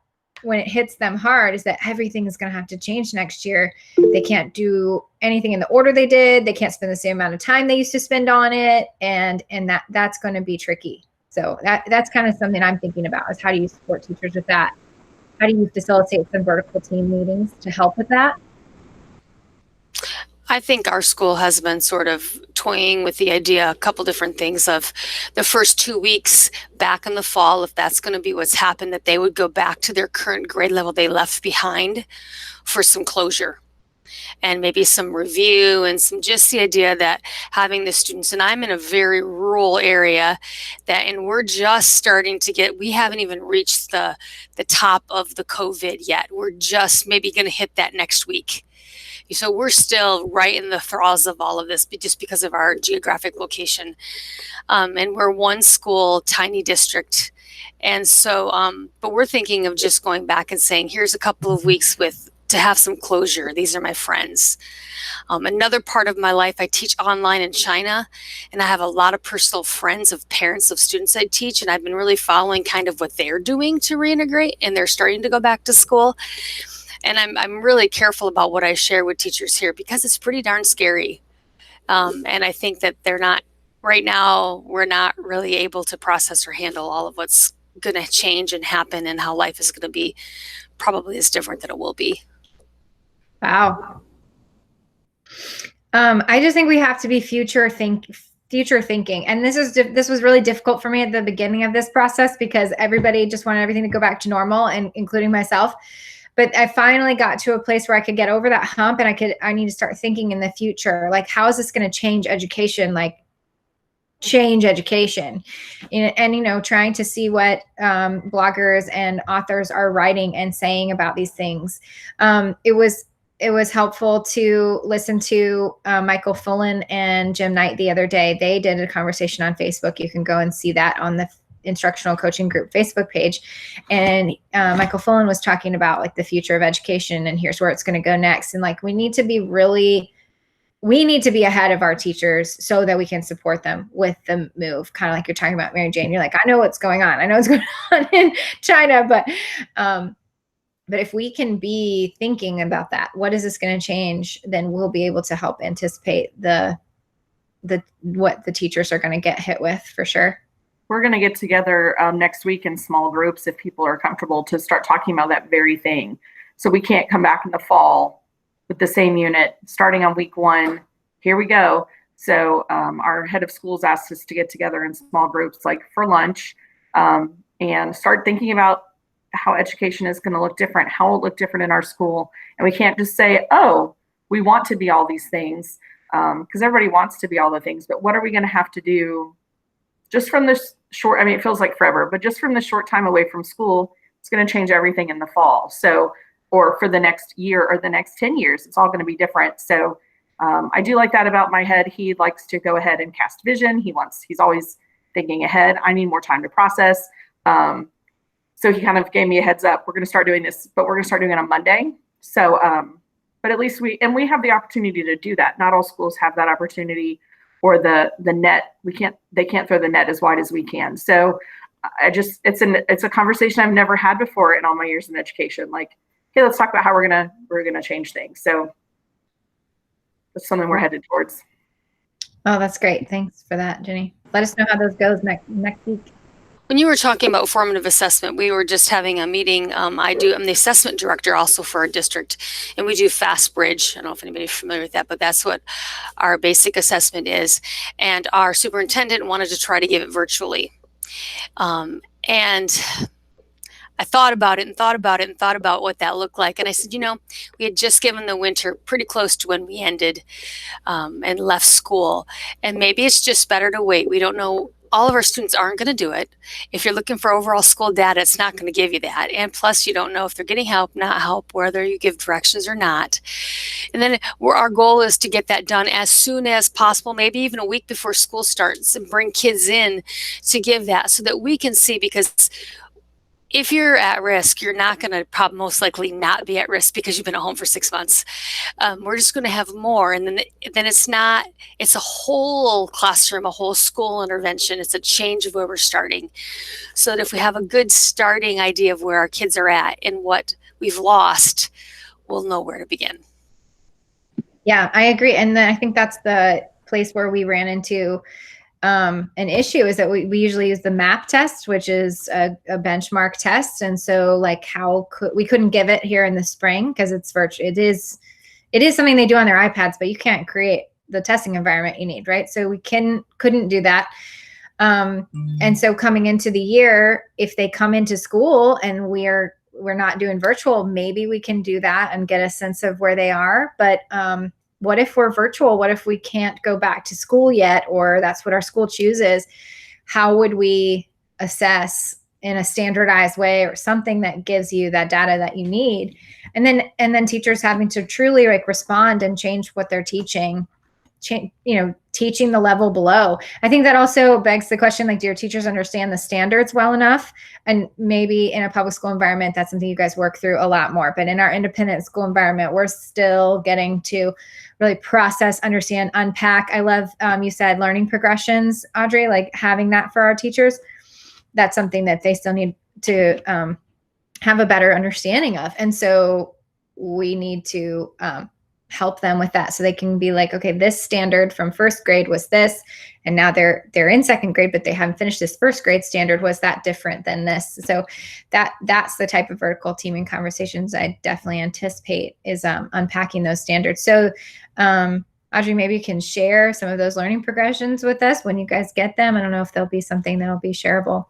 when it hits them hard, is that everything is going to have to change next year. They can't do anything in the order they did. They can't spend the same amount of time they used to spend on it. And that's going to be tricky. So that's kind of something I'm thinking about, is how do you support teachers with that? How do you facilitate some vertical team meetings to help with that? I think our school has been sort of toying with the idea, a couple different things, of the first 2 weeks back in the fall, if that's going to be what's happened, that they would go back to their current grade level they left behind for some closure and maybe some review, and some just the idea that having the students, and I'm in a very rural area, and we're just starting to we haven't even reached the top of the COVID yet. We're just maybe going to hit that next week. So we're still right in the throes of all of this, just because of our geographic location. And we're one school, tiny district. And so, but we're thinking of just going back and saying, here's a couple of weeks to have some closure. These are my friends. Another part of my life, I teach online in China, and I have a lot of personal friends of parents of students I teach, and I've been really following kind of what they're doing to reintegrate, and they're starting to go back to school. And I'm really careful about what I share with teachers here, because it's pretty darn scary. And I think that right now, we're not really able to process or handle all of what's going to change and happen, and how life is going to be probably is different than it will be. Wow. I just think we have to be future thinking. And this was really difficult for me at the beginning of this process, because everybody just wanted everything to go back to normal, and including myself. But I finally got to a place where I could get over that hump, and I need to start thinking in the future, like, how is this going to change education? Like, change education, and trying to see what bloggers and authors are writing and saying about these things. it was helpful to listen to Michael Fullen and Jim Knight the other day. They did a conversation on Facebook. You can go and see that on the Instructional Coaching Group Facebook page. And Michael Fullen was talking about like the future of education and here's where it's going to go next. And like, we need to be ahead of our teachers so that we can support them with the move. Kind of like you're talking about, Mary Jane. You're like, I know what's going on. I know what's going on in China, but if we can be thinking about that, what is this going to change? Then we'll be able to help anticipate what the teachers are going to get hit with for sure. We're going to get together next week in small groups if people are comfortable to start talking about that very thing. So we can't come back in the fall with the same unit starting on week 1. Here we go. So our head of schools asked us to get together in small groups, like for lunch, and start thinking about how education is going to look different, how it will look different in our school. And we can't just say, oh, we want to be all these things, because everybody wants to be all the things. But what are we going to have to do just from this short, I mean, it feels like forever, but just from the short time away from school, it's going to change everything in the fall. So, or for the next year or the next 10 years, it's all going to be different. So I do like that about my head. He likes to go ahead and cast vision. He's always thinking ahead. I need more time to process. So he kind of gave me a heads up. We're going to start doing this, but we're going to start doing it on Monday. So, but at least we have the opportunity to do that. Not all schools have that opportunity, or the net. They can't throw the net as wide as we can. So it's a conversation I've never had before in all my years in education. Like, hey, let's talk about how we're going to change things. So that's something we're headed towards. Oh, that's great. Thanks for that, Jenny. Let us know how those goes next week. When you were talking about formative assessment, we were just having a meeting. I'm the assessment director also for our district, and we do Fast Bridge. I don't know if anybody's familiar with that, but that's what our basic assessment is. And our superintendent wanted to try to give it virtually. And I thought about it and thought about what that looked like. And I said, we had just given the winter pretty close to when we ended and left school. And maybe it's just better to wait. We don't know. All of our students aren't going to do it. If you're looking for overall school data, it's not going to give you that. And plus, you don't know if they're getting help, not help, whether you give directions or not. And then our goal is to get that done as soon as possible, maybe even a week before school starts, and bring kids in to give that so that we can see, because if you're at risk, you're not going to most likely not be at risk because you've been at home for 6 months. We're just going to have more. And then it's a whole classroom, a whole school intervention. It's a change of where we're starting. So that if we have a good starting idea of where our kids are at and what we've lost, we'll know where to begin. Yeah, I agree. And then I think that's the place where we ran into an issue, is that we usually use the MAP test, which is a benchmark test. And so like we couldn't give it here in the spring because it's virtual. It is something they do on their iPads, but you can't create the testing environment you need, right? So we couldn't do that. And so coming into the year, if they come into school and we're not doing virtual, maybe we can do that and get a sense of where they are. But what if we're virtual? What if we can't go back to school yet, or that's what our school chooses? How would we assess in a standardized way, or something that gives you that data that you need? And then teachers having to truly like respond and change what they're teaching, teaching the level below. I think that also begs the question, like, do your teachers understand the standards well enough? And maybe in a public school environment, that's something you guys work through a lot more. But in our independent school environment, we're still getting to really process, understand, unpack. I love, you said learning progressions, Audrey, like having that for our teachers. That's something that they still need to have a better understanding of. And so we need to help them with that, so they can be like, okay, this standard from first grade was this, and now they're in second grade, but they haven't finished this first grade standard. Was that different than this? So that's the type of vertical teaming conversations I definitely anticipate, is unpacking those standards. So Audrey, maybe you can share some of those learning progressions with us when you guys get them. I don't know if there'll be something that'll be shareable.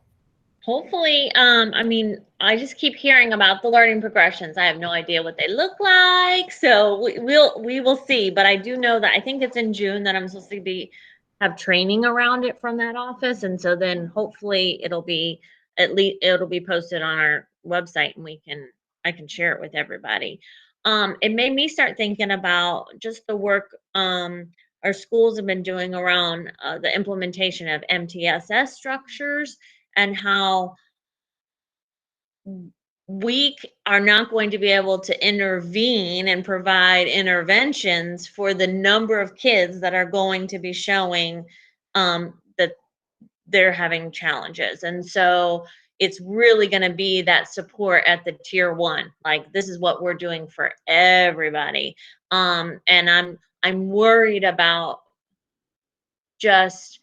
Hopefully, I just keep hearing about the learning progressions. I have no idea what they look like, so we will see. But I do know that I think it's in June that I'm supposed to have training around it from that office, and so then hopefully it'll be posted on our website, and I can share it with everybody. it made me start thinking about just the work our schools have been doing around the implementation of MTSS structures, and how we are not going to be able to intervene and provide interventions for the number of kids that are going to be showing that they're having challenges. And so it's really going to be that support at the tier 1. Like, this is what we're doing for everybody. And I'm worried about just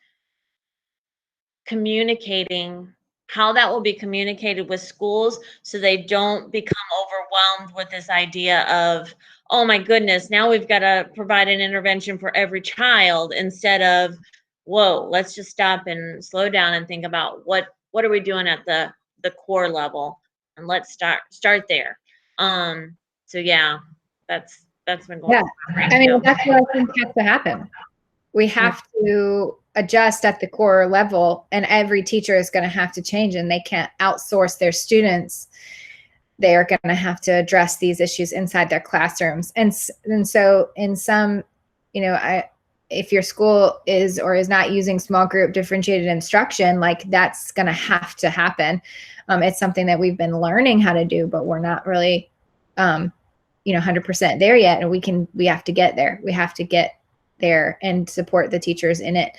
communicating, how that will be communicated with schools, so they don't become overwhelmed with this idea of, oh my goodness, now we've got to provide an intervention for every child, instead of, whoa, let's just stop and slow down and think about what are we doing at the core level, and let's start there. So yeah, that's been going on. I mean, that's what I think has to happen. We have to adjust at the core level, and every teacher is going to have to change, and they can't outsource their students. They are going to have to address these issues inside their classrooms. And so in some, if your school is or is not using small group differentiated instruction, like, that's going to have to happen. It's something that we've been learning how to do, but we're not really, 100% there yet. And we have to get there. We have to get there and support the teachers in it.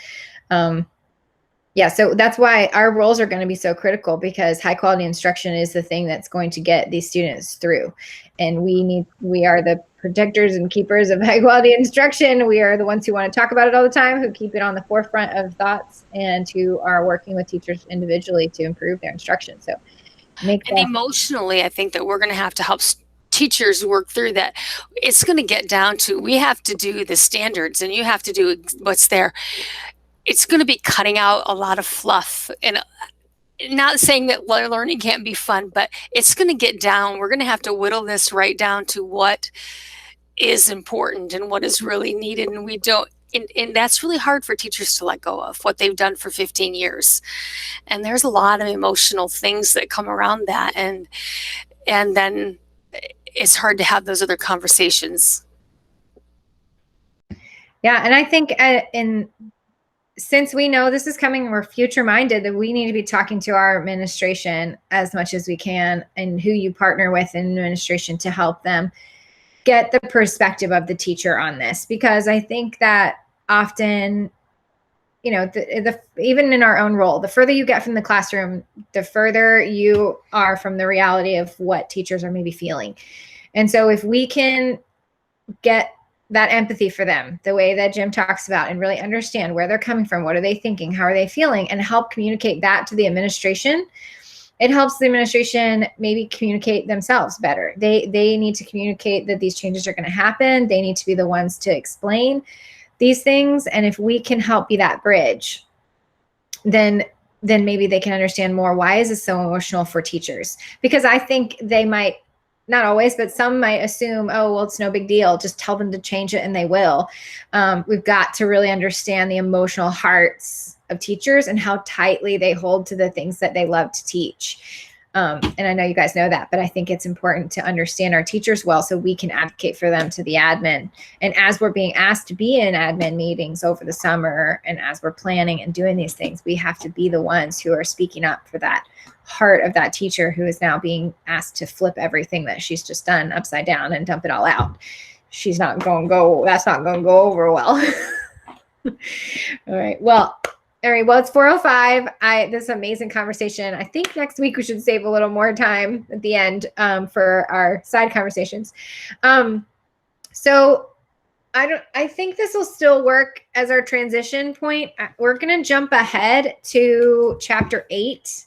So that's why our roles are going to be so critical, because high quality instruction is the thing that's going to get these students through. And we are the protectors and keepers of high quality instruction. We are the ones who want to talk about it all the time, who keep it on the forefront of thoughts, and who are working with teachers individually to improve their instruction. So emotionally, I think that we're going to have to help teachers work through that. It's going to get down to, we have to do the standards and you have to do what's there. It's going to be cutting out a lot of fluff, and not saying that learning can't be fun, but it's going to get down. We're going to have to whittle this right down to what is important and what is really needed. And we don't, and that's really hard for teachers to let go of, what they've done for 15 years. And there's a lot of emotional things that come around that. And then it's hard to have those other conversations. Yeah. And I think since we know this is coming, we're future minded, that we need to be talking to our administration as much as we can, and who you partner with in administration, to help them get the perspective of the teacher on this. Because I think that often, even in our own role, the further you get from the classroom, the further you are from the reality of what teachers are maybe feeling. And so if we can get that empathy for them, the way that Jim talks about, and really understand where they're coming from, what are they thinking, how are they feeling, and help communicate that to the administration, it helps the administration maybe communicate themselves better. They need to communicate that these changes are going to happen. They need to be the ones to explain these things. And if we can help be that bridge, then maybe they can understand more, why is this so emotional for teachers? Because I think they might, not always, but some might assume, oh, well, it's no big deal, just tell them to change it and they will. We've got to really understand the emotional hearts of teachers and how tightly they hold to the things that they love to teach. And I know you guys know that, but I think it's important to understand our teachers well, so we can advocate for them to the admin. And as we're being asked to be in admin meetings over the summer, and as we're planning and doing these things, we have to be the ones who are speaking up for that heart of that teacher who is now being asked to flip everything that she's just done upside down and dump it all out. That's not going to go over well. All right. Well, it's 4:05. This is an amazing conversation. I think next week we should save a little more time at the end for our side conversations. So I think this will still work as our transition point. We're going to jump ahead to chapter 8,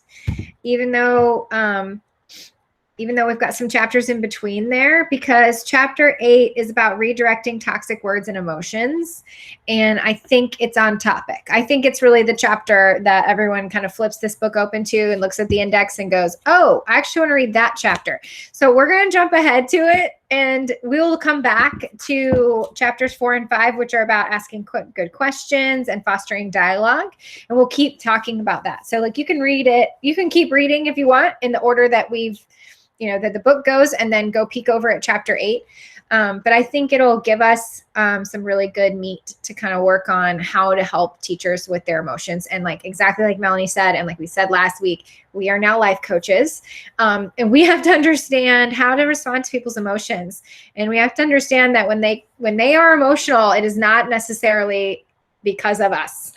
even though we've got some chapters in between there, because chapter 8 is about redirecting toxic words and emotions. And I think it's on topic. I think it's really the chapter that everyone kind of flips this book open to and looks at the index and goes, oh, I actually want to read that chapter. So we're going to jump ahead to it, and we will come back to chapters 4 and 5, which are about asking good questions and fostering dialogue. And we'll keep talking about that. So you can read it. You can keep reading if you want in the order that we've that the book goes, and then go peek over at chapter 8. But I think it'll give us some really good meat to kind of work on how to help teachers with their emotions. And like exactly like Melanie said, and like we said last week, we are now life coaches, and we have to understand how to respond to people's emotions. And we have to understand that when they are emotional, it is not necessarily because of us.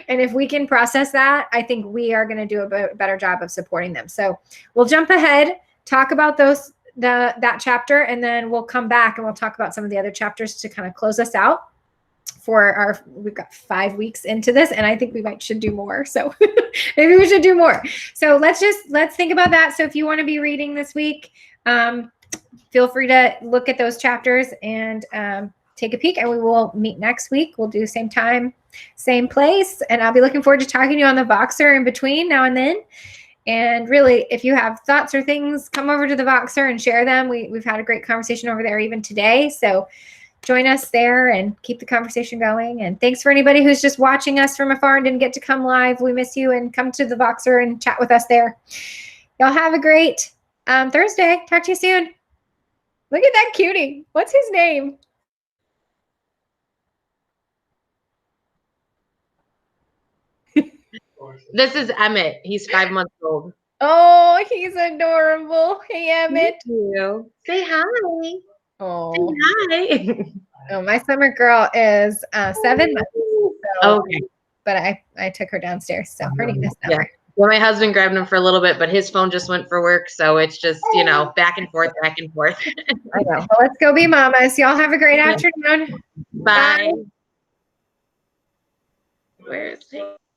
And if we can process that, I think we are going to do a better job of supporting them. So we'll jump ahead, talk about that chapter, and then we'll come back and we'll talk about some of the other chapters to kind of close us out we've got 5 weeks into this, and I think we should do more. So maybe we should do more. So let's think about that. So if you want to be reading this week, feel free to look at those chapters and take a peek, and we will meet next week. We'll do same time, same place, and I'll be looking forward to talking to you on the Voxer in between now and then. And really, if you have thoughts or things, come over to the Voxer and share them. We've had a great conversation over there even today. So join us there and keep the conversation going. And thanks for anybody who's just watching us from afar and didn't get to come live. We miss you, and come to the Voxer and chat with us there. Y'all have a great Thursday. Talk to you soon. Look at that cutie. What's his name? This is Emmett. He's 5 months old. Oh, he's adorable. Hey, Emmett. Thank you. Say hi. Oh, Say hi. oh, my summer girl is 7 months. So, Okay. but I took her downstairs. So her name is Summer. Yeah. Well, my husband grabbed him for a little bit, but his phone just went for work. So it's just, back and forth, back and forth. I know. Well, let's go be mamas. Y'all have a great afternoon. Bye. Where is he?